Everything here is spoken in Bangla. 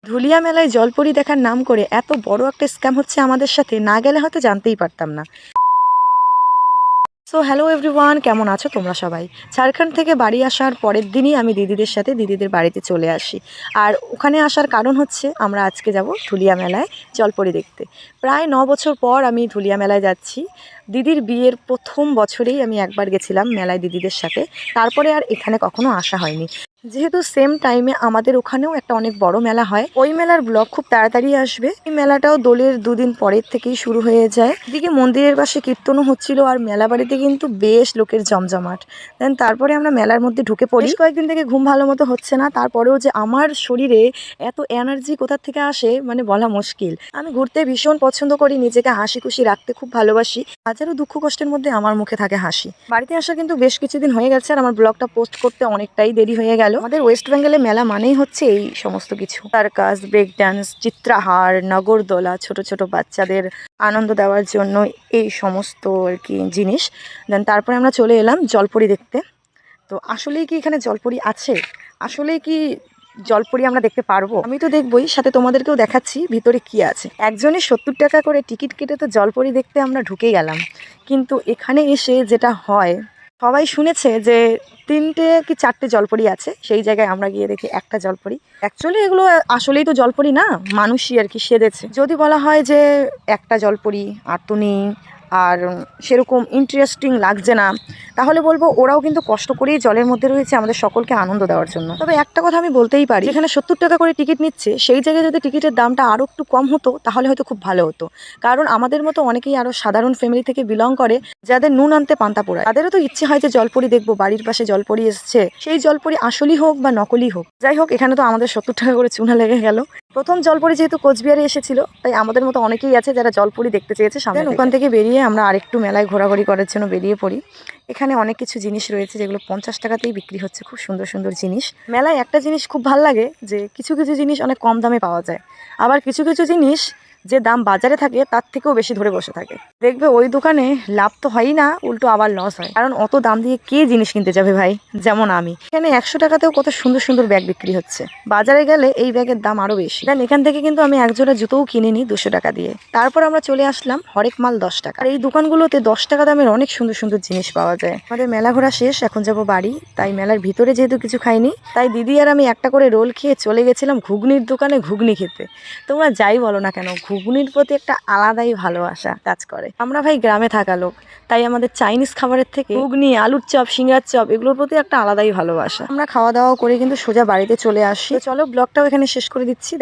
ধুলিয়া মেলায় জলপরি দেখার নাম করে এত বড় একটা স্ক্যাম হচ্ছে আমাদের সাথে, না গেলে হয়তো জানতেই পারতাম না। সো হ্যালো এভরিওয়ান, কেমন আছো তোমরা সবাই? ঝাড়খণ্ড থেকে বাড়ি আসার পরের দিনই আমি দিদিদের সাথে দিদিদের বাড়িতে চলে আসি। আর ওখানে আসার কারণ হচ্ছে আমরা আজকে যাব ধুলিয়া মেলায় জলপরি দেখতে। প্রায় 9 বছর পর আমি ধুলিয়া মেলায় যাচ্ছি। দিদির বিয়ের প্রথম বছরেই আমি একবার গেছিলাম মেলায় দিদিদের সাথে, তারপরে আর এখানে কখনো আসা হয়নি। যেহেতু সেম টাইমে আমাদের ওখানেও একটা অনেক বড় মেলা হয়, ওই মেলার ব্লগ খুব তাড়াতাড়ি আসবে। এই মেলাটাও দোলের দুদিন পরের থেকেই শুরু হয়ে যায়। এদিকে মন্দিরের পাশে কীর্তনও হচ্ছিল, আর মেলা বাড়িতে কিন্তু বেশ লোকের জমজমাট। দেন তারপরে আমরা মেলার মধ্যে ঢুকে পড়ি। কয়েকদিন থেকে ঘুম ভালো মতো হচ্ছে না, তারপরেও যে আমার শরীরে এত এনার্জি কোথা থেকে আসে মানে বলা মুশকিল। আমি ঘুরতে ভীষণ পছন্দ করি, নিজেকে হাসি খুশি রাখতে খুব ভালোবাসি। হাজারো দুঃখ কষ্টের মধ্যে আমার মুখে থাকে হাসি। বাড়িতে আসা কিন্তু বেশ কিছুদিন হয়ে গেছে, আর আমার ব্লগটা পোস্ট করতে অনেকটাই দেরি হয়ে গেল। আমাদের ওয়েস্ট বেঙ্গলে মেলা মানেই হচ্ছে এই সমস্ত কিছু, সার্কাস, ব্রেক ডান্স, চিত্রাহার, নগরদোলা, ছোট ছোট বাচ্চাদের আনন্দ দেওয়ার জন্য এই সমস্ত আর কি জিনিস। দেন তারপরে আমরা চলে এলাম জলপরি দেখতে। তো আসলেই কি এখানে জলপরি আছে? আসলেই কি জলপরি আমরা দেখতে পারবো? আমি তো দেখবই, সাথে তোমাদেরকেও দেখাচ্ছি ভিতরে কি আছে। একজনের 70 টাকা করে টিকিট কেটে তো জলপরি দেখতে আমরা ঢুকে গেলাম, কিন্তু এখানে এসে যেটা হয়, সবাই শুনেছে যে 3টে কি 4টে জলপরি আছে, সেই জায়গায় আমরা গিয়ে দেখি একটা জলপরি। অ্যাকচুয়ালি এগুলো আসলেই তো জলপরি না, মানুষই আর কি সেজেছে। যদি বলা হয় যে একটা জলপরি আর তো নেই, আর সেরকম ইন্টারেস্টিং লাগছে না, তাহলে বলবো ওরাও কিন্তু কষ্ট করেই জলের মধ্যে রয়েছে আমাদের সকলকে আনন্দ দেওয়ার জন্য। তবে একটা কথা আমি বলতেই পারি, যেখানে 70 টাকা করে টিকিট নিচ্ছে সেই জায়গায় যদি টিকিটের দামটা আরও একটু কম হতো তাহলে হয়তো খুব ভালো হতো। কারণ আমাদের মতো অনেকেই আরও সাধারণ ফ্যামিলি থেকে বিলং করে, যাদের নুন আনতে পান্তা পোড়ায়। তাদেরও তো ইচ্ছে হয় যে জলপরি দেখবো, বাড়ির পাশে জলপরি এসছে, সেই জলপরি আসলই হোক বা নকলই হোক। যাই হোক, এখানে তো আমাদের 70 টাকা করে চুনা লেগে গেল। প্রথম জলপরি যেহেতু কোচবিহারে এসেছিল, তাই আমাদের মতো অনেকেই আছে যারা জলপরি দেখতে চেয়েছে সামনে। ওখান থেকে বেরিয়ে আমরা আরেকটু মেলায় ঘোরাঘুরি করার জন্য বেরিয়ে পড়ি। এখানে অনেক কিছু জিনিস রয়েছে যেগুলো 50 টাকাতেই বিক্রি হচ্ছে, খুব সুন্দর সুন্দর জিনিস। মেলায় একটা জিনিস খুব ভালো লাগে যে কিছু কিছু জিনিস অনেক কম দামে পাওয়া যায়, আবার কিছু কিছু জিনিস যে দাম বাজারে থাকে তার থেকেও বেশি ধরে বসে থাকে। দেখবে ওই দোকানে লাভ তো হয়ই না, উল্টো আবার লস হয়, কারণ অত দাম দিয়ে কে জিনিস কিনতে যাবে ভাই, যেমন আমি। এখানে 100 টাকাতেও কত সুন্দর সুন্দর ব্যাগ বিক্রি হচ্ছে, বাজারে গেলে এই ব্যাগের দাম আরো বেশি। দেন এখান থেকে কিন্তু আমি একজোড়া জুতোও কিনে নিই 200 টাকা দিয়ে। তারপর আমরা চলে আসলাম হরেক মাল 10 টাকা। আর এই দোকানগুলোতে 10 টাকা দামের অনেক সুন্দর সুন্দর জিনিস পাওয়া যায়। আমাদের মেলা ঘোরা শেষ, এখন যাব বাড়ি। তাই মেলার ভিতরে যেহেতু কিছু খাইনি, তাই দিদি আর আমি একটা করে রোল খেয়ে চলে গেছিলাম ঘুগনির দোকানে ঘুগনি খেতে। তোমরা যাই বলো না কেন, ঘুগনির প্রতি একটা আলাদাই ভালোবাসা কাজ করে। আমরা ভাই গ্রামে থাকা লোক, তাই আমাদের চাইনিজ খাবারের থেকে ঘুগনি, আলুর চপ, সিঙ্গার চপ এগুলোর প্রতি একটা আলাদাই ভালোবাসা। আমরা খাওয়া দাওয়া করে কিন্তু সোজা বাড়িতে চলে আসি। চলো ব্লগটাও এখানে শেষ করে দিচ্ছি।